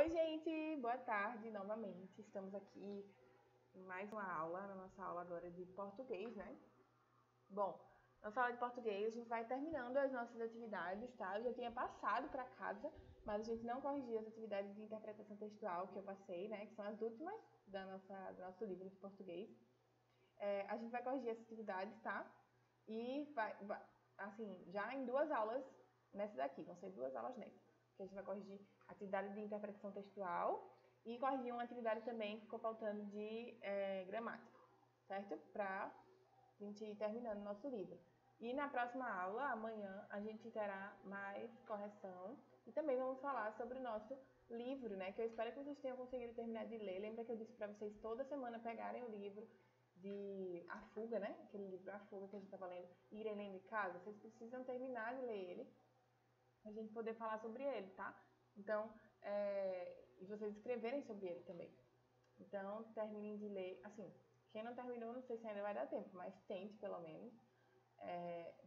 Oi, gente, boa tarde novamente. Estamos aqui em mais uma aula, na nossa aula agora de português, né? Bom, nossa aula de português, a gente vai terminando as nossas atividades, tá? Eu já tinha passado para casa, mas a gente não corrigiu as atividades de interpretação textual que eu passei, né? Que são as últimas do nosso livro de português. A gente vai corrigir essas atividades, tá? E assim, já em 2 aulas nessa daqui, vão ser 2 aulas nessa. Que a gente vai corrigir a atividade de interpretação textual e corrigir uma atividade também que ficou faltando de gramática, certo? Pra gente ir terminando o nosso livro. E na próxima aula, amanhã, a gente terá mais correção e também vamos falar sobre o nosso livro, né? Que eu espero que vocês tenham conseguido terminar de ler. Lembra que eu disse para vocês toda semana pegarem o livro de A Fuga, né? Aquele livro A Fuga que a gente estava lendo, e irem lendo em casa. Vocês precisam terminar de ler ele pra gente poder falar sobre ele, tá? Então, e vocês escreverem sobre ele também. Então, terminem de ler, assim, quem não terminou, não sei se ainda vai dar tempo, mas tente pelo menos.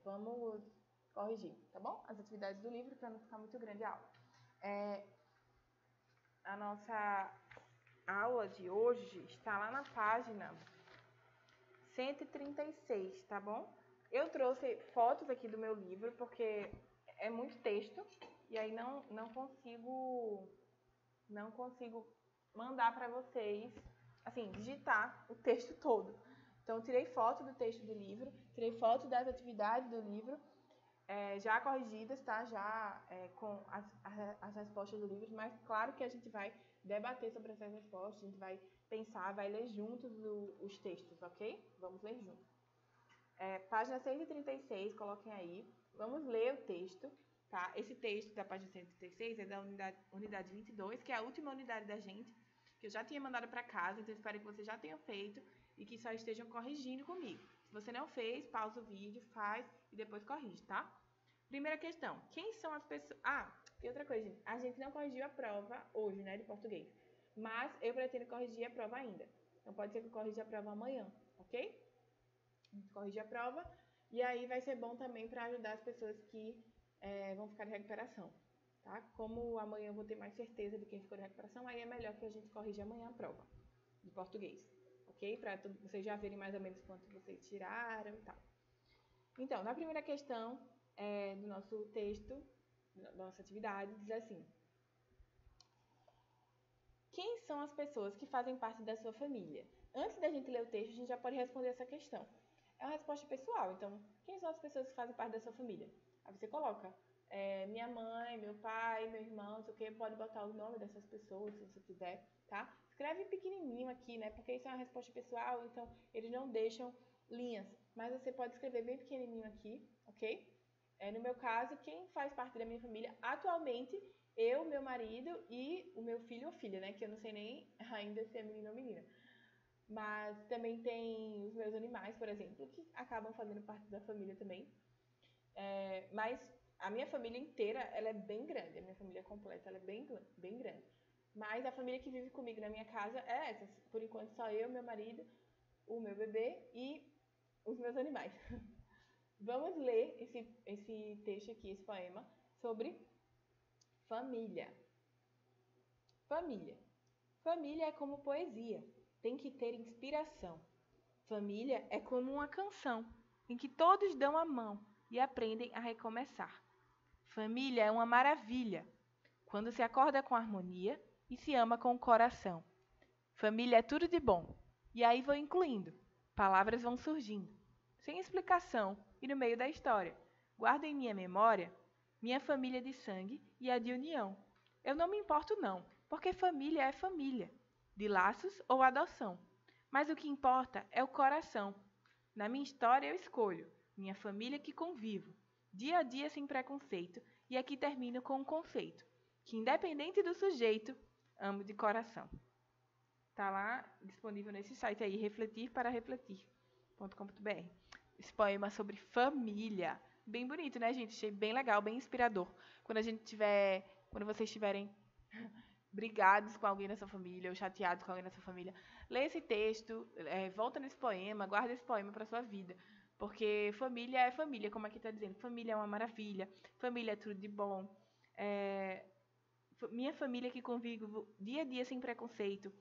Vamos corrigir, tá bom? As atividades do livro para não ficar muito grande a aula. A nossa aula de hoje está lá na página 136, tá bom? Eu trouxe fotos aqui do meu livro porque é muito texto e aí não consigo mandar para vocês, assim, digitar o texto todo. Então, eu tirei foto do texto do livro, tirei foto das atividades do livro, já corrigidas, tá? Já com as respostas do livro, mas claro que a gente vai debater sobre essas respostas, a gente vai pensar, vai ler juntos os textos, ok? Vamos ler juntos. Página 136, coloquem aí. Vamos ler o texto, tá? Esse texto da página 136 é da unidade 22, que é a última unidade da gente, que eu já tinha mandado para casa, então espero que vocês já tenham feito e que só estejam corrigindo comigo. Se você não fez, pausa o vídeo, faz e depois corrige, tá? Primeira questão, quem são as pessoas... e outra coisa, gente, a gente não corrigiu a prova hoje, né, de português, mas eu pretendo corrigir a prova ainda. Então pode ser que eu corrija a prova amanhã, ok? A gente corrige a prova e aí vai ser bom também para ajudar as pessoas que vão ficar de recuperação, tá? Como amanhã eu vou ter mais certeza de quem ficou de recuperação, aí é melhor que a gente corrija amanhã a prova de português, ok? Para vocês já verem mais ou menos quanto vocês tiraram e tal. Então, na primeira questão do nosso texto, da nossa atividade, diz assim: quem são as pessoas que fazem parte da sua família? Antes da gente ler o texto, a gente já pode responder essa questão. É uma resposta pessoal, então, quem são as pessoas que fazem parte da sua família? Aí você coloca minha mãe, meu pai, meu irmão, não sei o que, pode botar o nome dessas pessoas, se você quiser, tá? Escreve pequenininho aqui, né? Porque isso é uma resposta pessoal, então eles não deixam linhas. Mas você pode escrever bem pequenininho aqui, ok? No meu caso, quem faz parte da minha família atualmente, eu, meu marido e o meu filho ou filha, né? Que eu não sei nem ainda se é menino ou menina. Mas também tem os meus animais, por exemplo, que acabam fazendo parte da família também. Mas a minha família inteira, ela é bem grande. A minha família completa, ela é bem grande. Mas a família que vive comigo na minha casa é essa. Por enquanto, só eu, meu marido, o meu bebê e os meus animais. Vamos ler esse texto aqui, esse poema, sobre família. Família. Família é como poesia, tem que ter inspiração. Família é como uma canção, em que todos dão a mão e aprendem a recomeçar. Família é uma maravilha, quando se acorda com harmonia e se ama com o coração. Família é tudo de bom, e aí vou incluindo, palavras vão surgindo, sem explicação e no meio da história. Guardo em minha memória minha família de sangue e a de união. Eu não me importo não, porque família é família, de laços ou adoção. Mas o que importa é o coração. Na minha história eu escolho minha família que convivo, dia a dia sem preconceito, e aqui termino com um conceito, que independente do sujeito, amo de coração. Tá lá disponível nesse site aí, refletir.com.br. Esse poema sobre família. Bem bonito, né, gente? Achei bem legal, bem inspirador. Quando vocês estiverem brigados com alguém da sua família ou chateados com alguém da sua família, lê esse texto, volta nesse poema, guarda esse poema para sua vida. Porque família é família, como aqui está dizendo. Família é uma maravilha, família é tudo de bom. minha família que convivo dia a dia sem preconceito.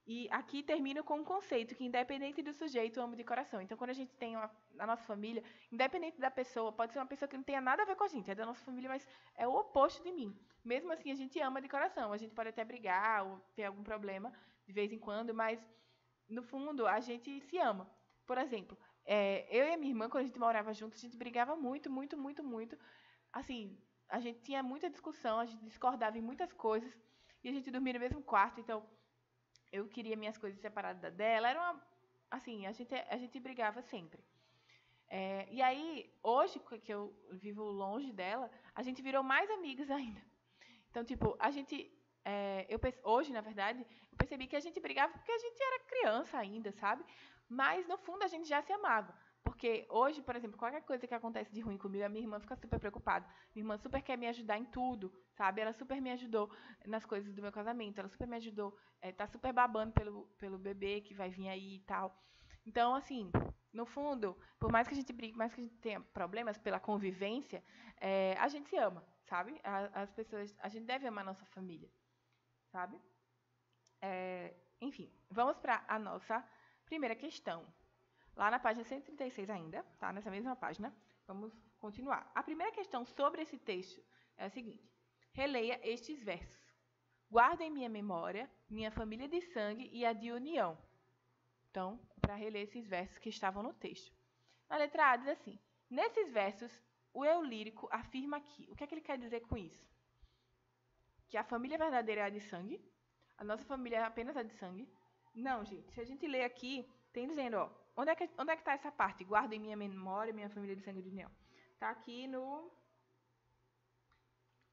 E aqui termino com um conceito que, independente do sujeito, eu amo de coração. Então, quando a gente tem a nossa família, independente da pessoa, pode ser uma pessoa que não tenha nada a ver com a gente, é da nossa família, mas é o oposto de mim. Mesmo assim, a gente ama de coração. A gente pode até brigar ou ter algum problema de vez em quando, mas, no fundo, a gente se ama. Por exemplo, eu e a minha irmã, quando a gente morava junto, a gente brigava muito, muito, muito, muito. Assim, a gente tinha muita discussão, a gente discordava em muitas coisas, e a gente dormia no mesmo quarto, então eu queria minhas coisas separadas da dela. Era uma. Assim, a gente brigava sempre. E aí, hoje, que eu vivo longe dela, a gente virou mais amigas ainda. Então, tipo, a gente. Hoje, na verdade, eu percebi que a gente brigava porque a gente era criança ainda, sabe? Mas, no fundo, a gente já se amava. Porque hoje, por exemplo, qualquer coisa que acontece de ruim comigo, a minha irmã fica super preocupada. Minha irmã super quer me ajudar em tudo, sabe? Ela super me ajudou nas coisas do meu casamento. Ela super me ajudou, tá super babando pelo bebê que vai vir aí e tal. Então, assim, no fundo, por mais que a gente brigue, por mais que a gente tenha problemas pela convivência, a gente se ama, sabe? As pessoas, a gente deve amar a nossa família, sabe? Enfim, vamos para a nossa primeira questão. Lá na página 136 ainda, tá? Nessa mesma página. Vamos continuar. A primeira questão sobre esse texto é a seguinte: releia estes versos. Guardo em minha memória minha família de sangue e a de união. Então, para reler esses versos que estavam no texto. Na letra A diz assim: nesses versos, o eu lírico afirma que. O que é que ele quer dizer com isso? Que a família verdadeira é a de sangue, a nossa família é apenas a de sangue. Não, gente. Se a gente ler aqui, tem dizendo, ó, onde é que está essa parte? Guarda em minha memória minha família de sangue e de união. Tá aqui no.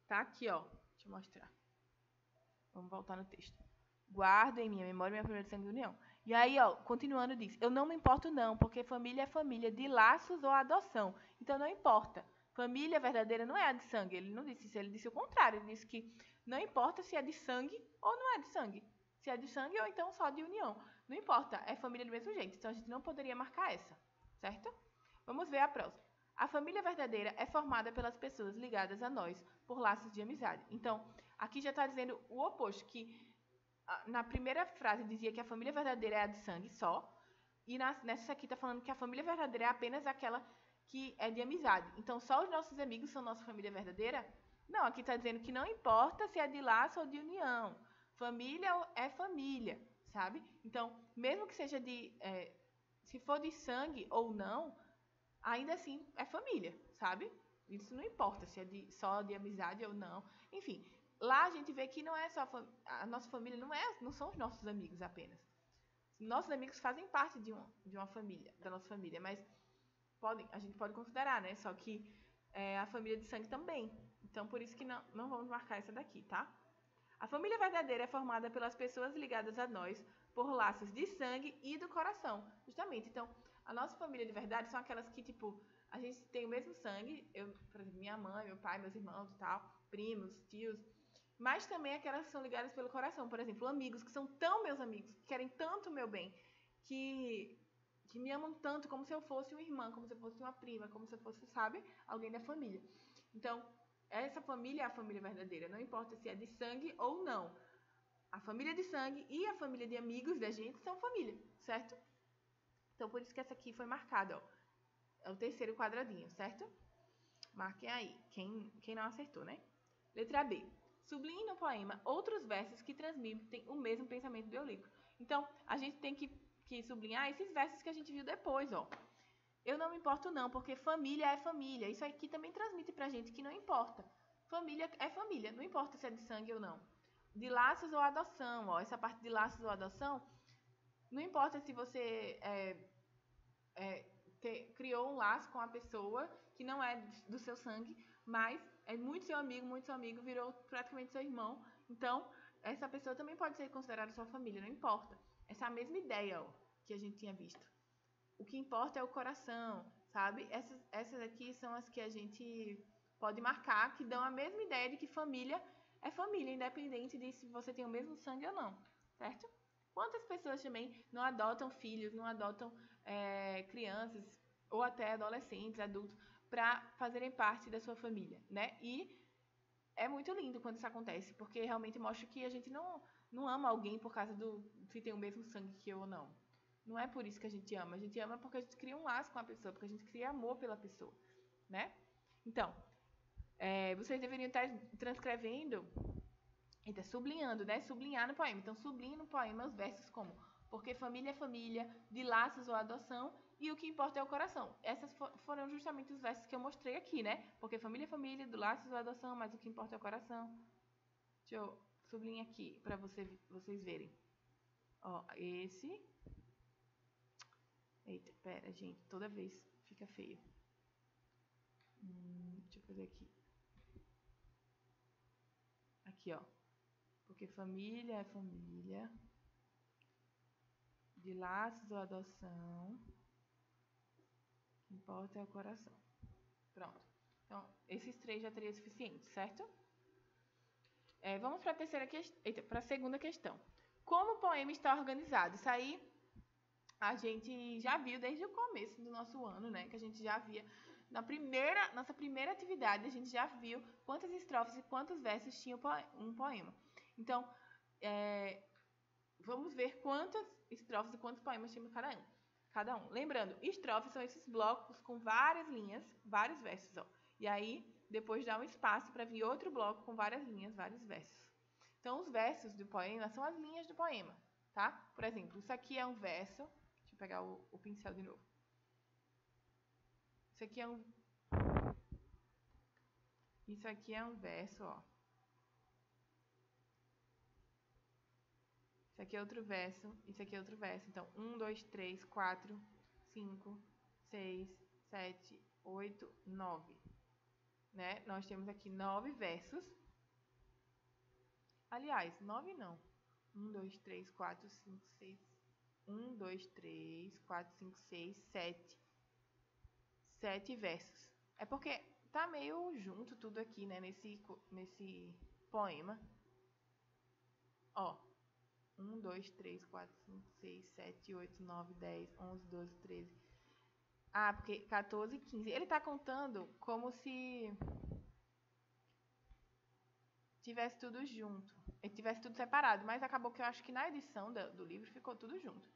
Tá aqui, ó. Deixa eu mostrar. Vamos voltar no texto. Guardo em minha memória minha família de sangue e de união. E aí, ó, continuando diz, eu não me importo não, porque família é família de laços ou adoção. Então não importa. Família verdadeira não é a de sangue. Ele não disse isso, ele disse o contrário. Ele disse que não importa se é de sangue ou não é de sangue. Se é de sangue ou então só de união. Não importa, é família do mesmo jeito. Então a gente não poderia marcar essa, certo? Vamos ver a próxima. A família verdadeira é formada pelas pessoas ligadas a nós por laços de amizade. Então, aqui já está dizendo o oposto, que na primeira frase dizia que a família verdadeira é a de sangue só, e nessa aqui está falando que a família verdadeira é apenas aquela que é de amizade. Então, só os nossos amigos são nossa família verdadeira? Não, aqui está dizendo que não importa se é de laço ou de união. Família é família, sabe? Então, mesmo que seja se for de sangue ou não, ainda assim é família, sabe? Isso não importa se é só de amizade ou não. Enfim, lá a gente vê que não é só a nossa família, não são os nossos amigos apenas. Nossos amigos fazem parte de uma família, da nossa família, mas a gente pode considerar, né? Só que a família de sangue também. Então, por isso que não vamos marcar essa daqui, tá? A família verdadeira é formada pelas pessoas ligadas a nós por laços de sangue e do coração, justamente. Então, a nossa família de verdade são aquelas que, tipo, a gente tem o mesmo sangue, por exemplo, minha mãe, meu pai, meus irmãos e tal, primos, tios, mas também aquelas que são ligadas pelo coração. Por exemplo, amigos que são tão meus amigos, que querem tanto o meu bem, que me amam tanto como se eu fosse uma irmã, como se eu fosse uma prima, como se eu fosse, sabe, alguém da família. Então, essa família é a família verdadeira, não importa se é de sangue ou não. A família de sangue e a família de amigos da gente são família, certo? Então, por isso que essa aqui foi marcada, ó. É o terceiro quadradinho, certo? Marquem aí, quem não acertou, né? Letra B. Sublinhe no poema outros versos que transmitem o mesmo pensamento do eu lírico. Então, a gente tem que sublinhar esses versos que a gente viu depois, ó. Eu não me importo não, porque família é família. Isso aqui também transmite pra gente que não importa. Família é família, não importa se é de sangue ou não. De laços ou adoção, ó. Essa parte de laços ou adoção, não importa se você criou um laço com a pessoa que não é do seu sangue, mas é muito seu amigo, virou praticamente seu irmão. Então, essa pessoa também pode ser considerada sua família, não importa. Essa é a mesma ideia, ó, que a gente tinha visto. O que importa é o coração, sabe? Essas aqui são as que a gente pode marcar, que dão a mesma ideia de que família é família, independente de se você tem o mesmo sangue ou não, certo? Quantas pessoas também não adotam filhos, não adotam crianças ou até adolescentes, adultos, para fazerem parte da sua família, né? E é muito lindo quando isso acontece, porque realmente mostra que a gente não ama alguém por causa do se tem o mesmo sangue que eu ou não. Não é por isso que a gente ama porque a gente cria um laço com a pessoa, porque a gente cria amor pela pessoa, né? Então, vocês deveriam estar transcrevendo, sublinhando, né? Sublinhar no poema. Então, sublinhe no poema os versos como porque família é família, de laços ou adoção, e o que importa é o coração. Essas foram justamente os versos que eu mostrei aqui, né? Porque família é família, do laços ou adoção, mas o que importa é o coração. Deixa eu sublinhar aqui para vocês verem. Ó, esse. Eita, pera, gente, toda vez fica feio. Deixa eu fazer aqui. Aqui, ó. Porque família é família, de laços ou adoção, o que importa é o coração. Pronto. Então, esses 3 já teria suficiente, certo? Vamos para a segunda questão. Como o poema está organizado? Isso aí a gente já viu desde o começo do nosso ano, né? Que a gente já via nossa primeira atividade, a gente já viu quantas estrofes e quantos versos tinha um poema. Então, vamos ver quantas estrofes e quantos poemas tinha cada um. Lembrando, estrofes são esses blocos com várias linhas, vários versos, ó. E aí, depois dá um espaço para vir outro bloco com várias linhas, vários versos. Então, os versos do poema são as linhas do poema, tá? Por exemplo, isso aqui é um verso. Deixa eu pegar o pincel de novo. Isso aqui é um verso, ó. Isso aqui é outro verso, isso aqui é outro verso. Então, 1, 2, 3, 4, 5, 6, 7, 8, 9. Né? Nós temos aqui 9 versos. Aliás, 9 não. 1, 2, 3, 4, 5, 6. 1, 2, 3, 4, 5, 6, 7. 7 versos. É porque tá meio junto tudo aqui, né? Nesse poema. Ó. 1, 2, 3, 4, 5, 6, 7, 8, 9, 10, 11, 12, 13. Ah, porque 14 e 15. Ele tá contando como se tivesse tudo junto. Ele tivesse tudo separado. Mas acabou que eu acho que na edição do livro ficou tudo junto.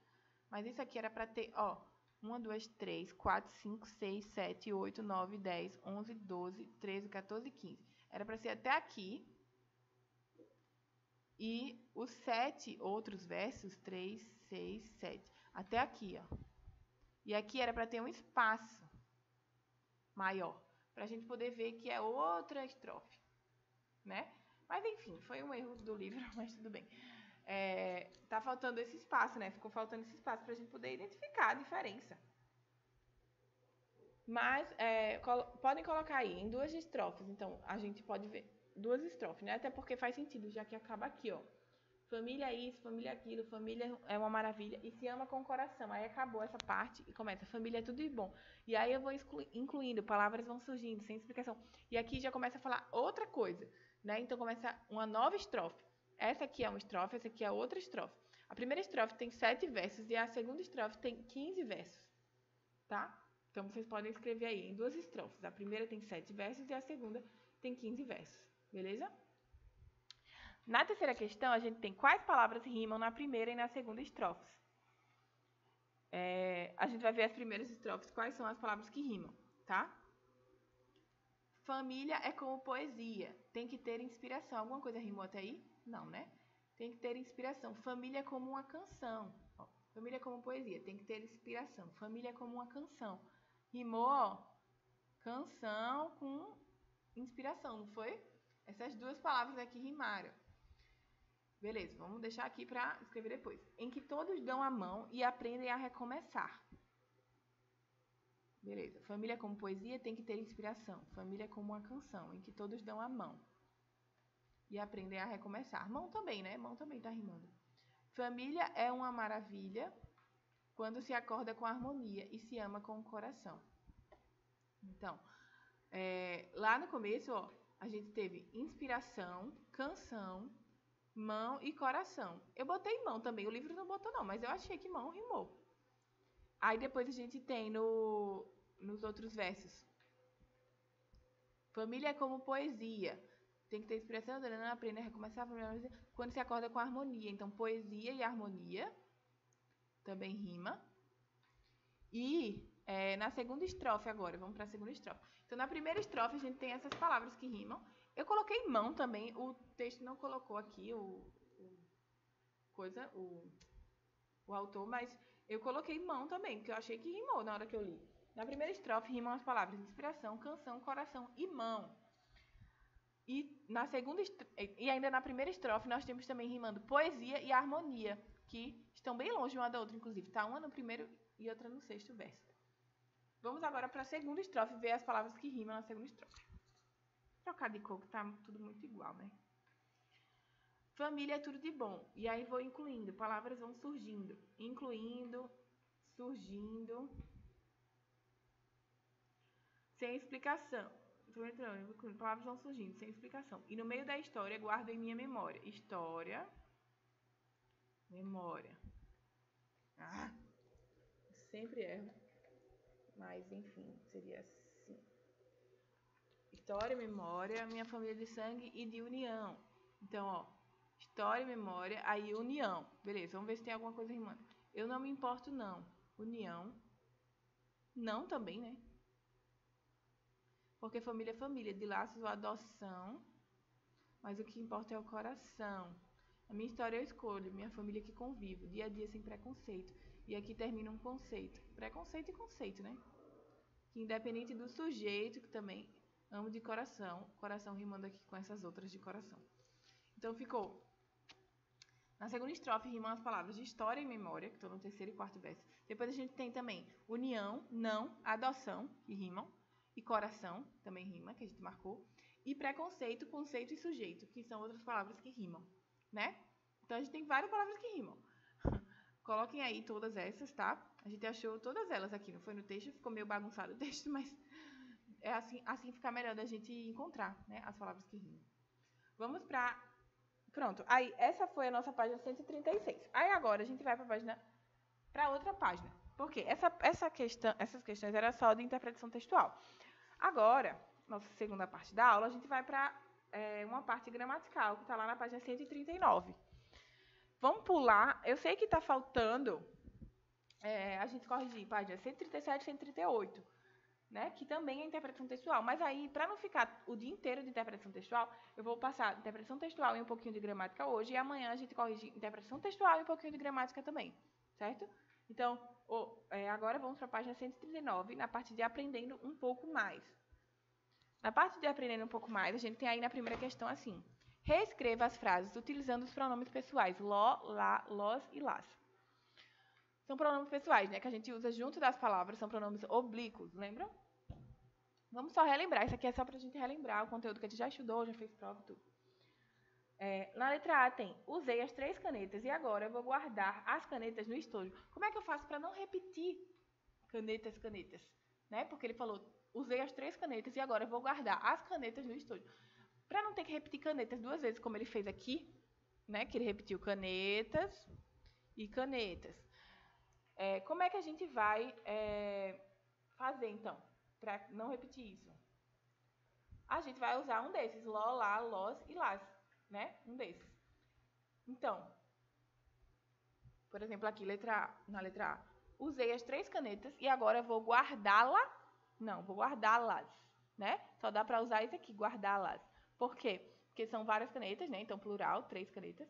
Mas isso aqui era pra ter, ó. 1, 2, 3, 4, 5, 6, 7, 8, 9, 10, 11, 12, 13, 14 e 15. Era pra ser até aqui. E os 7 outros versos, 3, 6, 7, até aqui, ó. E aqui era para ter um espaço maior, para a gente poder ver que é outra estrofe, né? Mas enfim, foi um erro do livro, mas tudo bem. Tá faltando esse espaço, né? Ficou faltando esse espaço para a gente poder identificar a diferença. Mas podem colocar aí em 2 estrofes, então a gente pode ver 2 estrofes, né? Até porque faz sentido, já que acaba aqui, ó. Família é isso, família é aquilo, família é uma maravilha e se ama com o coração. Aí acabou essa parte e começa, família é tudo de bom. E aí eu vou incluindo, palavras vão surgindo sem explicação. E aqui já começa a falar outra coisa, né? Então começa uma nova estrofe. Essa aqui é uma estrofe, essa aqui é outra estrofe. A primeira estrofe tem 7 versos e a segunda estrofe tem 15 versos, tá? Então vocês podem escrever aí em 2 estrofes. A primeira tem 7 versos e a segunda tem 15 versos, beleza? Na terceira questão, a gente tem quais palavras rimam na primeira e na segunda estrofes. A gente vai ver as primeiras estrofes, quais são as palavras que rimam, tá? Família é como poesia, tem que ter inspiração. Alguma coisa rimou até aí? Não, né? Tem que ter inspiração. Família é como uma canção. Ó, família é como poesia, tem que ter inspiração. Família é como uma canção. Rimou, ó, canção com inspiração, não foi? Essas 2 palavras aqui rimaram. Beleza, vamos deixar aqui para escrever depois. Em que todos dão a mão e aprendem a recomeçar. Beleza. Família como poesia tem que ter inspiração. Família como uma canção, em que todos dão a mão e aprendem a recomeçar. Mão também, né? Mão também tá rimando. Família é uma maravilha quando se acorda com harmonia e se ama com o coração. Então, lá no começo, ó, a gente teve inspiração, canção, mão e coração. Eu botei mão também, o livro não botou não, mas eu achei que mão rimou. Aí depois a gente tem nos outros versos. Família é como poesia. Tem que ter inspiração, aprende a recomeçar quando se acorda com a harmonia. Então, poesia e harmonia também rima. E na segunda estrofe agora, vamos para a segunda estrofe. Então, na primeira estrofe, a gente tem essas palavras que rimam. Eu coloquei mão também, o texto não colocou aqui o autor, mas eu coloquei mão também, porque eu achei que rimou na hora que eu li. Na primeira estrofe rimam as palavras inspiração, canção, coração e mão. E ainda na primeira estrofe nós temos também rimando poesia e harmonia, que estão bem longe uma da outra, inclusive. Está uma no primeiro e outra no sexto verso. Vamos agora para a segunda estrofe, ver as palavras que rimam na segunda estrofe. Trocar de cor, que tá tudo muito igual, né? Família é tudo de bom. E aí vou incluindo, palavras vão surgindo. Incluindo, surgindo. Sem explicação. Estou entrando, palavras vão surgindo, sem explicação. E no meio da história, guardo em minha memória. História. Memória. Sempre erro. Mas, enfim, seria assim. História, memória, minha família de sangue e de união. Então, ó. História, memória, aí união. Beleza, vamos ver se tem alguma coisa rimando. Eu não me importo, não. União. Não também, né? Porque família é família. De laços ou adoção. Mas o que importa é o coração. A minha história eu escolho. Minha família que convivo. Dia a dia sem preconceito. E aqui termina um conceito. Preconceito e conceito, né? Que independente do sujeito, que também amo de coração. Coração rimando aqui com essas outras de coração. Então ficou. Na segunda estrofe rimam as palavras de história e memória, que estão no terceiro e quarto verso. Depois a gente tem também união, não, adoção, que rimam. E coração, também rima, que a gente marcou. E preconceito, conceito e sujeito, que são outras palavras que rimam, né? Então a gente tem várias palavras que rimam. Coloquem aí todas essas, tá? A gente achou todas elas aqui, não foi no texto, ficou meio bagunçado o texto, mas é assim fica melhor da gente encontrar, né, as palavras que rimam. Vamos pra... Pronto, aí essa foi a nossa página 136. Aí agora a gente vai para outra página. Por quê? Essas questões eram só de interpretação textual. Agora, nossa segunda parte da aula, a gente vai para uma parte gramatical, que está lá na página 139. Vamos pular. Eu sei que está faltando a gente corrigir página 137 e 138, né? Que também é interpretação textual. Mas aí, para não ficar o dia inteiro de interpretação textual, eu vou passar interpretação textual e um pouquinho de gramática hoje, e amanhã a gente corrige interpretação textual e um pouquinho de gramática também, certo? Então, agora vamos para a página 139, na parte de aprendendo um pouco mais. Na parte de aprendendo um pouco mais, a gente tem aí na primeira questão assim: reescreva as frases utilizando os pronomes pessoais ló, lá, lós e las. São pronomes pessoais, né, que a gente usa junto das palavras, são pronomes oblíquos, lembram? Vamos só relembrar, isso aqui é só para a gente relembrar o conteúdo que a gente já estudou, já fez prova e tudo. Na letra A tem, usei as 3 canetas e agora eu vou guardar as canetas no estojo. Como é que eu faço para não repetir canetas, né? Porque ele falou, usei as 3 canetas e agora eu vou guardar as canetas no estojo. Para não ter que repetir canetas 2 vezes, como ele fez aqui, né? Que ele repetiu canetas e canetas. Como é que a gente vai fazer, então, para não repetir isso? A gente vai usar um desses, ló, lá, lós e las, né? Um desses. Então, por exemplo, aqui, na letra A, usei as 3 canetas e agora vou guardá-la. Não, vou guardá-las, né? Só dá para usar isso aqui, guardá-las. Por quê? Porque são várias canetas, né? Então, plural, 3 canetas.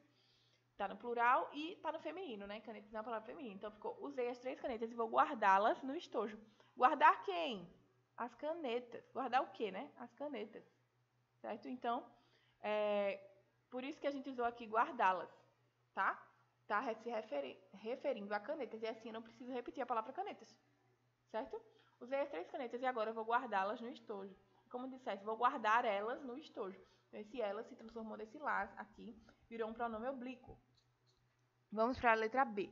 Tá no plural e tá no feminino, né? Canetas é uma palavra feminina. Então, ficou, usei as 3 canetas e vou guardá-las no estojo. Guardar quem? As canetas. Guardar o quê, né? As canetas. Certo? Então, por isso que a gente usou aqui guardá-las, tá? Tá se referindo a canetas. E assim eu não preciso repetir a palavra canetas. Certo? Usei as 3 canetas e agora eu vou guardá-las no estojo. Como dissesse, vou guardar elas no estojo. Então, esse elas se transformou desse las aqui, virou um pronome oblíquo. Vamos para a letra B.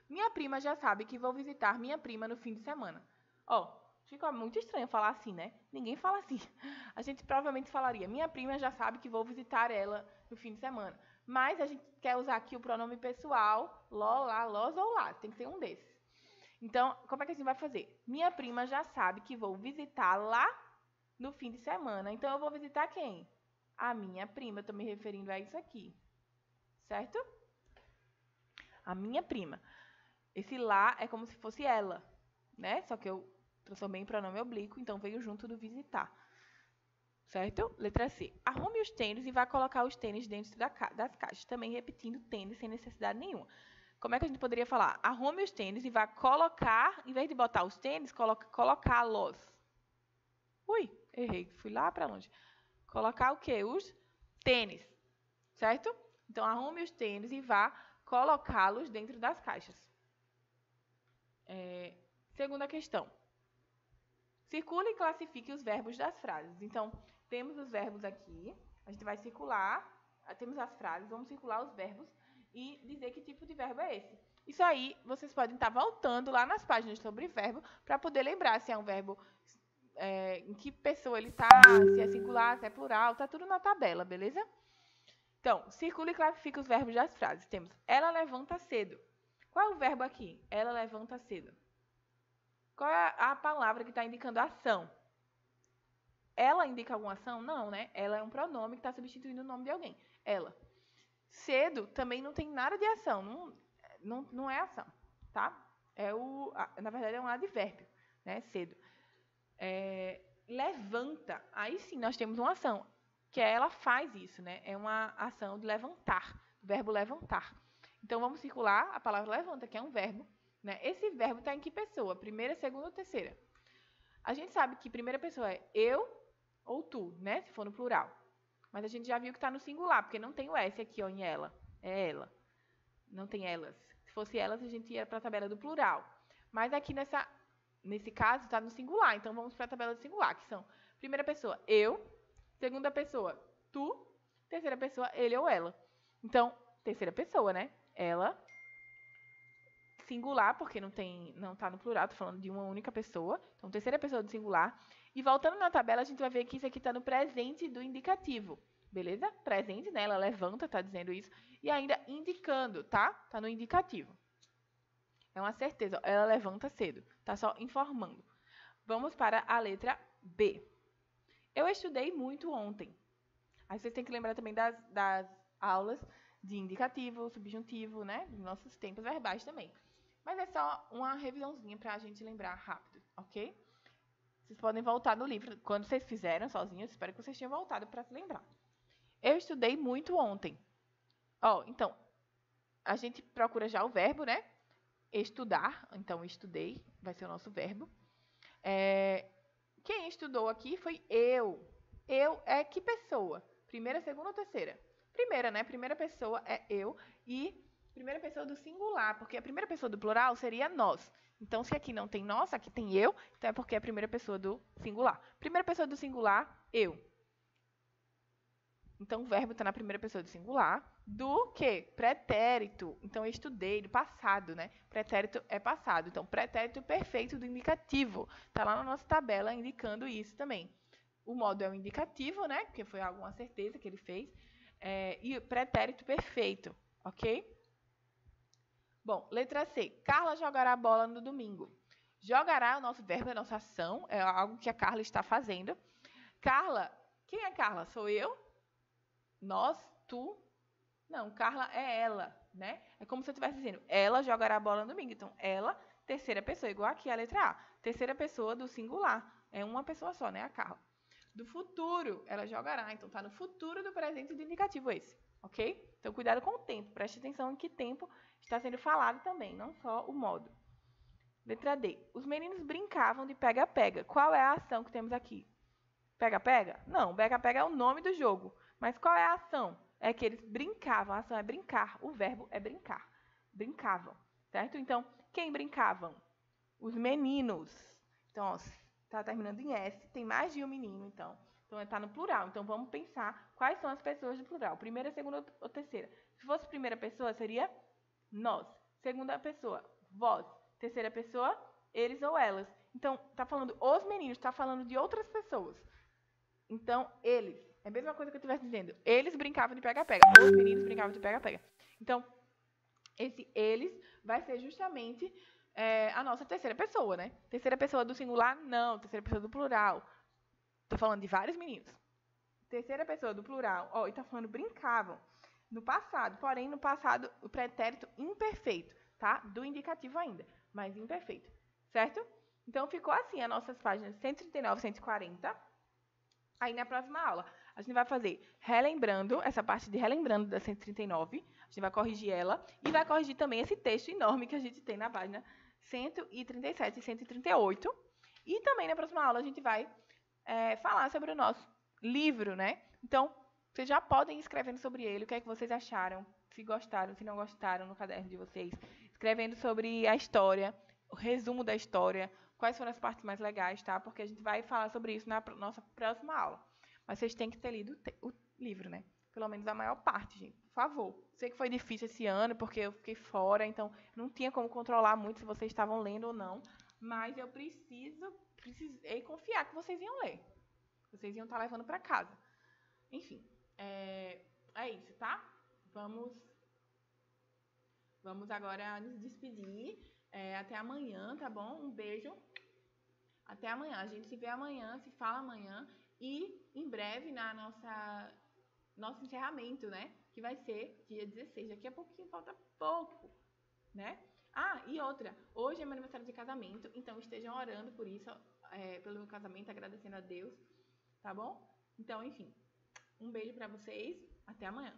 Minha prima já sabe que vou visitar minha prima no fim de semana. Fica muito estranho falar assim, né? Ninguém fala assim. A gente provavelmente falaria, minha prima já sabe que vou visitar ela no fim de semana. Mas a gente quer usar aqui o pronome pessoal, ló, lá, lós ou lá. Tem que ser um desses. Então, como é que a gente vai fazer? Minha prima já sabe que vou visitá-la no fim de semana. Então, eu vou visitar quem? a minha prima. Eu estou me referindo a isso aqui. Certo? A minha prima. Esse lá é como se fosse ela, né? Só que eu transformei em pronome oblíquo, então veio junto do visitar. Certo? Letra C. Arrume os tênis e vá colocar os tênis dentro das caixas. Também repetindo tênis sem necessidade nenhuma. Como é que a gente poderia falar? Arrume os tênis e vá colocar, em vez de botar os tênis, colocá-los. Ui, errei, fui lá para longe. Colocar o quê? Os tênis, certo? Então, arrume os tênis e vá colocá-los dentro das caixas. Segunda questão. Circule e classifique os verbos das frases. Então, temos os verbos aqui. A gente vai circular. Temos as frases, vamos circular os verbos e dizer que tipo de verbo é esse. Isso aí, vocês podem estar voltando lá nas páginas sobre verbo para poder lembrar se é um verbo, em que pessoa ele está, se é singular, se é plural, tá tudo na tabela, beleza? Então, circula e classifica os verbos das frases. Temos, ela levanta cedo. Qual é o verbo aqui? Ela levanta cedo. Qual é a palavra que está indicando a ação? Ela indica alguma ação? Não, né? Ela é um pronome que está substituindo o nome de alguém. Ela. Cedo também não tem nada de ação. Não é ação, tá? Na verdade, é um advérbio, né? Cedo. Levanta. Aí sim, nós temos uma ação, que ela faz isso, né? É uma ação de levantar. O verbo levantar. Então, vamos circular a palavra levanta, que é um verbo. Né? Esse verbo está em que pessoa? Primeira, segunda ou terceira? A gente sabe que primeira pessoa é eu ou tu, né? Se for no plural. Mas a gente já viu que está no singular, porque não tem o S aqui ó, em ela. É ela. Não tem elas. Se fosse elas, a gente ia para a tabela do plural. Mas aqui nesse caso está no singular. Então, vamos para a tabela do singular, que são primeira pessoa, eu. Segunda pessoa, tu. Terceira pessoa, ele ou ela. Então, terceira pessoa, né? Ela. Singular, porque não está no plural, estou falando de uma única pessoa. Então, terceira pessoa do singular. E voltando na tabela, a gente vai ver que isso aqui está no presente do indicativo. Beleza? Presente, né? Ela levanta, está dizendo isso. E ainda indicando, tá? Está no indicativo. É uma certeza. Ela levanta cedo. Está só informando. Vamos para a letra B. Eu estudei muito ontem. Aí vocês têm que lembrar também das aulas de indicativo, subjuntivo, né? Dos nossos tempos verbais também. Mas é só uma revisãozinha para a gente lembrar rápido, ok? Vocês podem voltar no livro. Quando vocês fizeram sozinhos, espero que vocês tenham voltado para se lembrar. Eu estudei muito ontem. Então, a gente procura já o verbo, né? Estudar. Então, estudei, vai ser o nosso verbo. Quem estudou aqui foi eu. Eu é que pessoa? Primeira, segunda ou terceira? Primeira, né? Primeira pessoa é eu e primeira pessoa do singular, porque a primeira pessoa do plural seria nós. Então, se aqui não tem nós, aqui tem eu, então é porque é a primeira pessoa do singular. Primeira pessoa do singular, eu. Então, o verbo está na primeira pessoa do singular. Do quê? Pretérito. Então, eu estudei, do passado, né? Pretérito é passado. Então, pretérito perfeito do indicativo. Está lá na nossa tabela indicando isso também. O modo é o indicativo, né? Porque foi alguma certeza que ele fez. E pretérito perfeito, ok? Bom, letra C. Carla jogará bola no domingo. Jogará é o nosso verbo, é a nossa ação, é algo que a Carla está fazendo. Carla, quem é Carla? Sou eu? Nós? Tu? Não, Carla é ela, né? É como se eu estivesse dizendo, ela jogará bola no domingo. Então, ela, terceira pessoa, igual aqui a letra A. Terceira pessoa do singular. É uma pessoa só, né? A Carla. Do futuro, ela jogará. Então, está no futuro do presente do indicativo esse, ok? Então, cuidado com o tempo. Preste atenção em que tempo está sendo falado também, não só o modo. Letra D. Os meninos brincavam de pega-pega. Qual é a ação que temos aqui? Pega-pega? Não, pega-pega é o nome do jogo. Mas qual é a ação? É que eles brincavam. A ação é brincar. O verbo é brincar. Brincavam, certo? Então, quem brincavam? Os meninos. Então, está terminando em S. Tem mais de um menino, então. Então, está no plural. Então, vamos pensar quais são as pessoas do plural. Primeira, segunda ou terceira. Se fosse primeira pessoa, seria nós. Segunda pessoa, vós. Terceira pessoa, eles ou elas. Então, está falando os meninos, está falando de outras pessoas. Então, eles. É a mesma coisa que eu estivesse dizendo. Eles brincavam de pega-pega. Os meninos brincavam de pega-pega. Então, esse eles vai ser justamente a nossa terceira pessoa, né? Terceira pessoa do singular, não. Terceira pessoa do plural. Estou falando de vários meninos. terceira pessoa do plural, ó, e tá falando brincavam no passado, porém no passado o pretérito imperfeito, tá? Do indicativo ainda, mas imperfeito, certo? Então ficou assim as nossas páginas 139 e 140. Aí na próxima aula a gente vai fazer relembrando, essa parte de relembrando da 139, a gente vai corrigir ela e vai corrigir também esse texto enorme que a gente tem na página 137 e 138. E também na próxima aula a gente vai falar sobre o nosso livro, né? Então, vocês já podem ir escrevendo sobre ele, o que é que vocês acharam, se gostaram, se não gostaram no caderno de vocês, escrevendo sobre a história, o resumo da história, quais foram as partes mais legais, tá? Porque a gente vai falar sobre isso na nossa próxima aula. Mas vocês têm que ter lido o livro, né? Pelo menos a maior parte, gente. Por favor. Sei que foi difícil esse ano, porque eu fiquei fora, então não tinha como controlar muito se vocês estavam lendo ou não. Mas eu precisei confiar que vocês iam ler. Vocês iam estar levando para casa. Enfim, é isso, tá? Vamos agora nos despedir. Até amanhã, tá bom? Um beijo. Até amanhã. A gente se vê amanhã, se fala amanhã. E em breve na nosso encerramento, né? Que vai ser dia 16. Daqui a pouquinho, falta pouco, né? Ah, e outra. Hoje é meu aniversário de casamento, então estejam orando por isso, pelo meu casamento, agradecendo a Deus, tá bom? Então, enfim. Um beijo pra vocês. Até amanhã.